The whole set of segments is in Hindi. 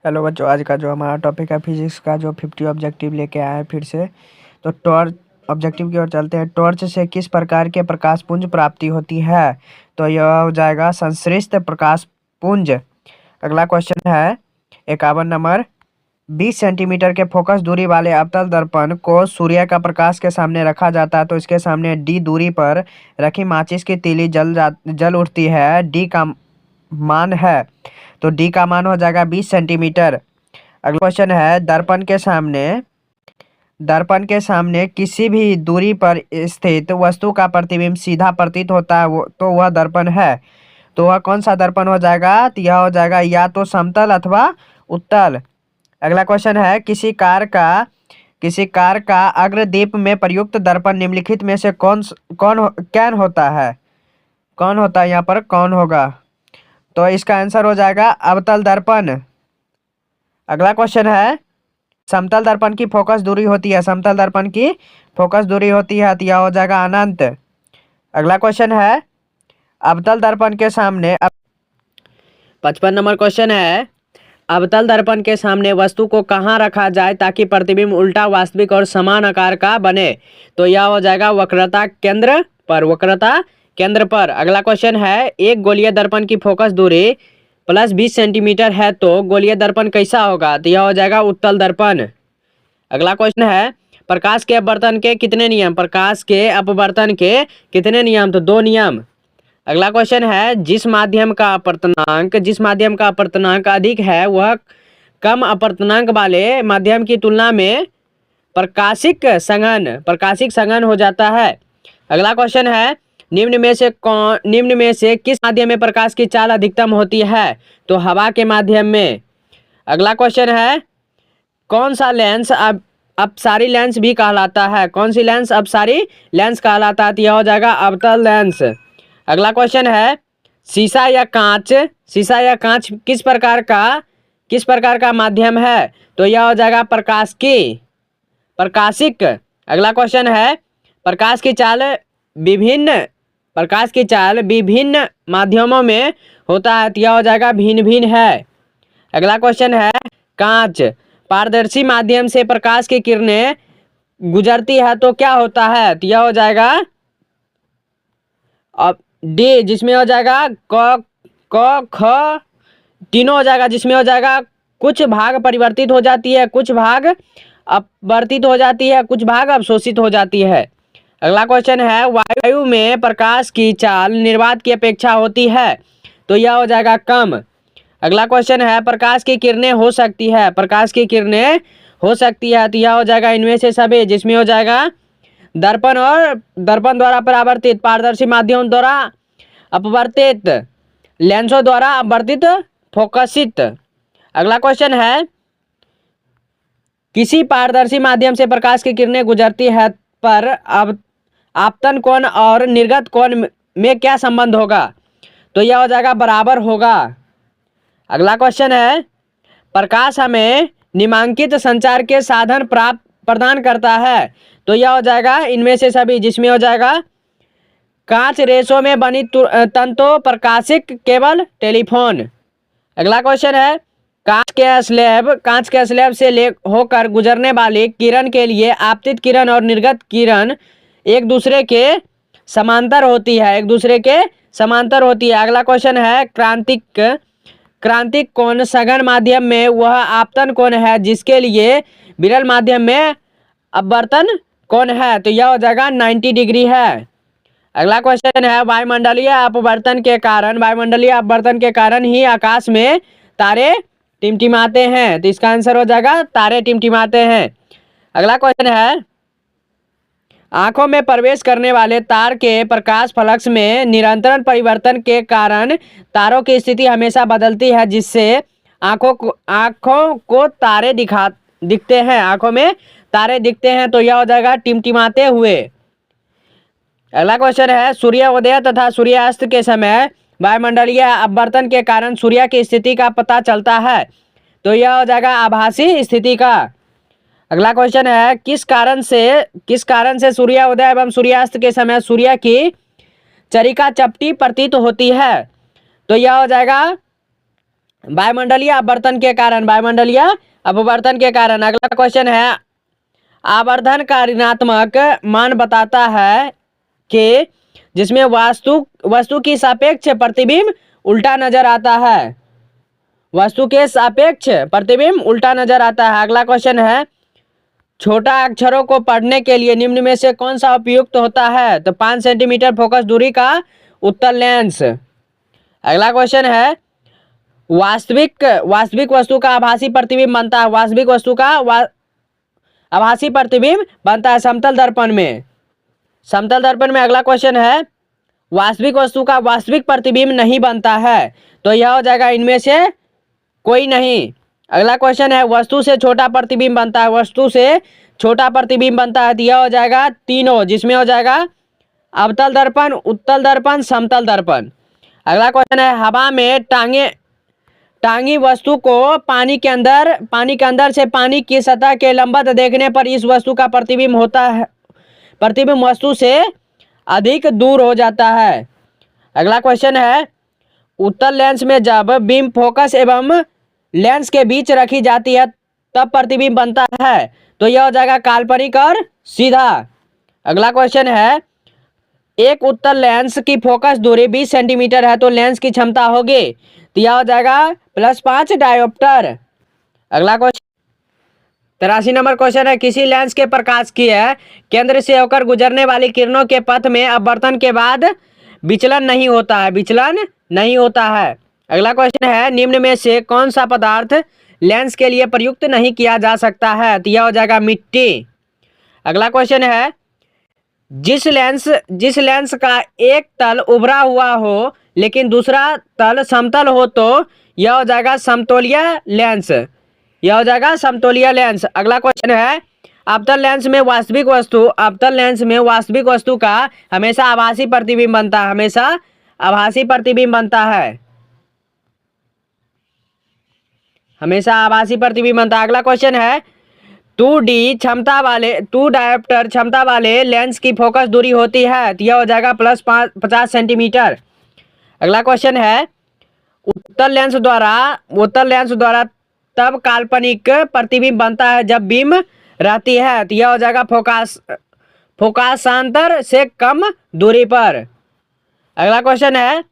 हेलो बच्चों, आज का जो हमारा टॉपिक है फिजिक्स का, जो 50 ऑब्जेक्टिव लेके आए हैं फिर से। तो टॉर्च ऑब्जेक्टिव की ओर चलते हैं। टॉर्च से किस प्रकार के प्रकाश पुंज प्राप्ति होती है? तो यह हो जाएगा संश्लिष्ट प्रकाश पुंज। अगला क्वेश्चन है 51 नंबर। 20 सेंटीमीटर के फोकस दूरी वाले अवतल दर्पण को सूर्य का प्रकाश के सामने रखा जाता है, तो इसके सामने डी दूरी पर रखी माचिस की तीली जल उठती है। डी का मान है, तो डी का मान हो जाएगा 20 सेंटीमीटर। अगला क्वेश्चन है दर्पण के सामने किसी भी दूरी पर स्थित वस्तु का प्रतिबिंब सीधा प्रतीत होता है, तो वह दर्पण है। तो वह कौन सा दर्पण हो जाएगा? तो यह हो जाएगा या तो समतल अथवा उत्तल। अगला क्वेश्चन है किसी कार का अग्रदीप में प्रयुक्त दर्पण निम्नलिखित में से कैन होता है? कौन होता है यहाँ पर? कौन होगा? तो इसका आंसर हो जाएगा अवतल दर्पण। अगला क्वेश्चन है समतल दर्पण की फोकस दूरी होती है, समतल दर्पण की फोकस दूरी होती है, तो यह हो जाएगा अनंत। अगला क्वेश्चन है अवतल दर्पण के सामने 55 नंबर क्वेश्चन है अवतल दर्पण के सामने वस्तु को कहाँ रखा जाए ताकि प्रतिबिंब उल्टा, वास्तविक और समान आकार का बने? तो यह हो जाएगा वक्रता केंद्र पर, वक्रता केंद्र पर। अगला क्वेश्चन है एक गोलीय दर्पण की फोकस दूरी प्लस 20 सेंटीमीटर है, तो गोलीय दर्पण कैसा होगा? तो यह हो जाएगा उत्तल दर्पण। अगला क्वेश्चन है प्रकाश के अपवर्तन के कितने नियम? प्रकाश के अपवर्तन के कितने नियम? तो 2 नियम। अगला क्वेश्चन है जिस माध्यम का अपवर्तनांक अधिक है वह कम अपवर्तनांक वाले माध्यम की तुलना में प्रकाशिक सघन हो जाता है। अगला क्वेश्चन है निम्न में से किस माध्यम में प्रकाश की चाल अधिकतम होती है? तो हवा के माध्यम में। अगला क्वेश्चन है कौन सा लेंस अपसारी लेंस भी कहलाता है? कौन सी लेंस अपसारी लेंस कहलाता है? तो यह हो जाएगा अवतल लेंस। अगला क्वेश्चन है शीशा या कांच किस प्रकार का माध्यम है? तो यह हो जाएगा प्रकाशिक। अगला क्वेश्चन है प्रकाश की चाल विभिन्न माध्यमों में होता है, तो यह हो जाएगा भिन्न भिन्न है। अगला क्वेश्चन है कांच पारदर्शी माध्यम से प्रकाश की किरणें गुजरती है तो क्या होता है? तो यह हो जाएगा अब डी, जिसमें हो जाएगा क ख तीनों हो जाएगा, जिसमें हो जाएगा कुछ भाग परिवर्तित हो जाती है, कुछ भाग अपवर्तित हो जाती है, कुछ भाग अवशोषित हो जाती है। अगला क्वेश्चन है वायु में प्रकाश की चाल निर्वात की अपेक्षा होती है, तो यह हो जाएगा कम। अगला क्वेश्चन है प्रकाश की किरणें हो सकती है, तो यह हो जाएगा इनमें से सभी, जिसमें हो जाएगा दर्पण द्वारा परावर्तित, पारदर्शी माध्यम द्वारा अपवर्तित, लेंसों द्वारा अपवर्तित, फोकसित। अगला क्वेश्चन है किसी पारदर्शी माध्यम से प्रकाश की किरणें गुजरती है पर अब आपतन कोण और निर्गत कोण में क्या संबंध होगा? तो यह हो जाएगा बराबर होगा। अगला क्वेश्चन है प्रकाश हमें निम्नांकित संचार के साधन प्रदान करता है, तो यह हो जाएगा इनमें से सभी, जिसमें हो जाएगा कांच रेशों में बनी तंतु, प्रकाशिक केबल, टेलीफोन। अगला क्वेश्चन है कांच के स्लैब से होकर गुजरने वाली किरण के लिए आपतित किरण और निर्गत किरण एक दूसरे के समांतर होती है, अगला क्वेश्चन है क्रांतिक कोण सघन माध्यम में वह आपतन कोण है जिसके लिए विरल माध्यम में अपवर्तन कोण है, तो यह हो जाएगा 90 डिग्री है। अगला क्वेश्चन है वायुमंडलीय अपवर्तन के कारण ही आकाश में तारे टिमटिमाते हैं, तो इसका आंसर हो जाएगा तारे टिमटिमाते हैं। अगला क्वेश्चन है आंखों में प्रवेश करने वाले तार के प्रकाश फ्लक्स में निरंतर परिवर्तन के कारण तारों की स्थिति हमेशा बदलती है, जिससे आंखों को तारे दिखते हैं, तो यह हो जाएगा टिमटिमाते हुए। अगला क्वेश्चन है सूर्योदय तथा सूर्यास्त के समय वायुमंडलीय अपवर्तन के कारण सूर्य की स्थिति का पता चलता है, तो यह हो जाएगा आभासी स्थिति का। अगला क्वेश्चन है किस कारण से सूर्योदय एवं सूर्यास्त के समय सूर्य की चरिका चपटी प्रतीत होती है, तो यह हो जाएगा वायुमंडलीय अपवर्तन के कारण, वायुमंडलीय अपवर्तन के कारण। अगला क्वेश्चन है, आवर्धन का ऋणात्मक मान बताता है कि जिसमें वस्तु की सापेक्ष प्रतिबिंब उल्टा नजर आता है। वस्तु के सापेक्ष प्रतिबिंब उल्टा नजर आता है। अगला क्वेश्चन है, छोटा अक्षरों को पढ़ने के लिए निम्न में से कौन सा उपयुक्त होता है? तो 5 सेंटीमीटर फोकस दूरी का उत्तल लेंस। अगला क्वेश्चन है, वास्तविक वस्तु का आभासी प्रतिबिंब बनता है, वास्तविक वस्तु का आभासी प्रतिबिंब बनता है समतल दर्पण में। समतल दर्पण में। अगला क्वेश्चन है, वास्तविक वस्तु का वास्तविक प्रतिबिंब नहीं बनता है, तो यह हो जाएगा इनमें से कोई नहीं। अगला क्वेश्चन है, वस्तु से छोटा प्रतिबिंब बनता है, वस्तु से छोटा प्रतिबिंब बनता है, तो यह हो जाएगा तीनों, जिसमें हो जाएगा अवतल दर्पण, उत्तल दर्पण, समतल दर्पण। अगला क्वेश्चन है, हवा में टांगी वस्तु को पानी के अंदर से पानी की सतह के लंबवत देखने पर इस वस्तु का प्रतिबिंब होता है, प्रतिबिंब वस्तु से अधिक दूर हो जाता है। अगला क्वेश्चन है, उत्तल लेंस में जब बीम फोकस एवं लेंस के बीच रखी जाती है तब प्रतिबिंब बनता है, तो यह हो जाएगा काल्पनिक और सीधा। अगला क्वेश्चन है, एक उत्तल लेंस की फोकस दूरी 20 सेंटीमीटर है, तो लेंस की क्षमता होगी, तो यह हो जाएगा +5 डायोप्टर। अगला क्वेश्चन 83 नंबर क्वेश्चन है, किसी लेंस के प्रकाश की केंद्र से होकर गुजरने वाली किरणों के पथ में अपवर्तन के बाद विचलन नहीं होता है, विचलन नहीं होता है। अगला क्वेश्चन है, निम्न में से कौन सा पदार्थ लेंस के लिए प्रयुक्त नहीं किया जा सकता है, तो यह हो जाएगा मिट्टी। अगला क्वेश्चन है, जिस लेंस का एक तल उभरा हुआ हो लेकिन दूसरा तल समतल हो, तो यह हो जाएगा समतोलीय लेंस, यह हो जाएगा समतोलीय लेंस। अगला क्वेश्चन है, अवतल लेंस में वास्तविक वस्तु का हमेशा आभासी प्रतिबिंब बनता है, हमेशा आभासी प्रतिबिंब बनता है, हमेशा आभासी प्रतिबिंब बनता है। अगला क्वेश्चन है, 2 डायोप्टर क्षमता वाले लेंस की फोकस दूरी होती है, तो यह हो जाएगा +50 सेंटीमीटर। अगला क्वेश्चन है, उत्तल लेंस द्वारा तब काल्पनिक प्रतिबिंब बनता है जब बीम रहती है, तो यह हो जाएगा फोकासांतर से कम दूरी पर। अगला क्वेश्चन है,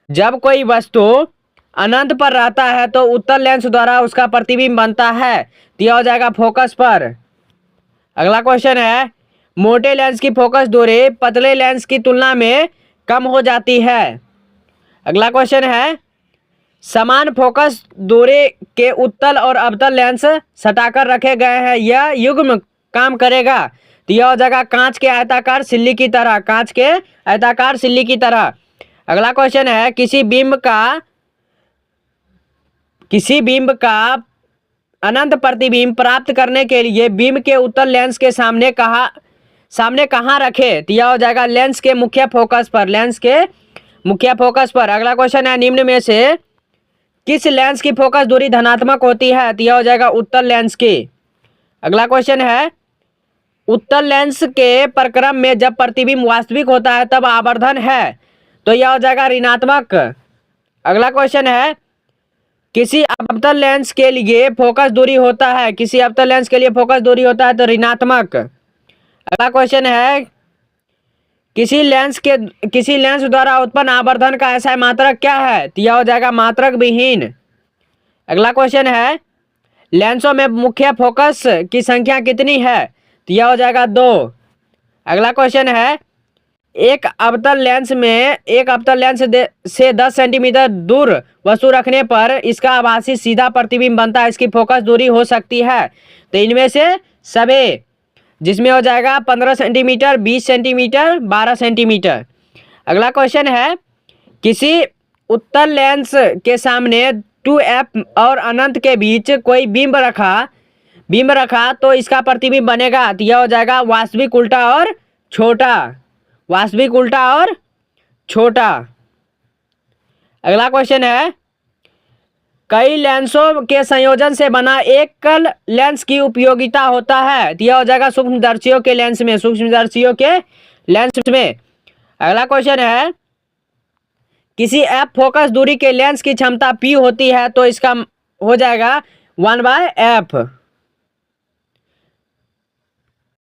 जब कोई वस्तु अनंत पर रहता है तो उत्तल लेंस द्वारा उसका प्रतिबिंब बनता है, तो यह हो जाएगा फोकस पर। अगला क्वेश्चन है, मोटे लेंस की फोकस दूरी पतले लेंस की तुलना में कम हो जाती है। अगला क्वेश्चन है, समान फोकस दूरी के उत्तल और अवतल लेंस सटाकर रखे गए हैं, यह युग्म काम करेगा, तो यह हो जाएगा कांच के आयताकार सिल्ली की तरह, कांच के आयताकार सिल्ली की तरह। अगला क्वेश्चन है, किसी बीम का अनंत प्रतिबिंब प्राप्त करने के लिए बीम के उत्तल लेंस के सामने कहाँ रखे, तो यह हो जाएगा लेंस के मुख्य फोकस पर, लेंस के मुख्य फोकस पर। अगला क्वेश्चन है, निम्न में से किस लेंस की फोकस दूरी धनात्मक होती है, तो यह हो जाएगा उत्तल लेंस की। अगला क्वेश्चन है, उत्तल लेंस के प्रक्रम में जब प्रतिबिंब वास्तविक होता है तब आवर्धन है, तो यह हो जाएगा ऋणात्मक। अगला क्वेश्चन है, किसी अवतल लेंस के लिए फोकस दूरी होता है, किसी अवतल लेंस के लिए फोकस दूरी होता है तो ऋणात्मक। अगला क्वेश्चन है, किसी लेंस द्वारा उत्पन्न आवर्धन का ऐसा मात्रक क्या है, तो यह हो जाएगा मात्रक विहीन। अगला क्वेश्चन है, लेंसों में मुख्य फोकस की संख्या कितनी है, तो यह हो जाएगा 2। अगला क्वेश्चन है, एक अवतल लेंस से 10 सेंटीमीटर दूर वस्तु रखने पर इसका आभासी सीधा प्रतिबिंब बनता है, इसकी फोकस दूरी हो सकती है, तो इनमें से सभी, जिसमें हो जाएगा 15 सेंटीमीटर, 20 सेंटीमीटर, 12 सेंटीमीटर। अगला क्वेश्चन है, किसी उत्तल लेंस के सामने 2f और अनंत के बीच कोई बिंब रखा तो इसका प्रतिबिंब बनेगा, तो यह हो जाएगा वास्तविक उल्टा और छोटा, वास्तविक उल्टा और छोटा। अगला क्वेश्चन है, कई लेंसों के संयोजन से बना एकल लेंस की उपयोगिता होता है, तो यह हो जाएगा सूक्ष्मदर्शियों के लेंस में। अगला क्वेश्चन है, किसी एफ फोकस दूरी के लेंस की क्षमता p होती है तो इसका हो जाएगा 1/f।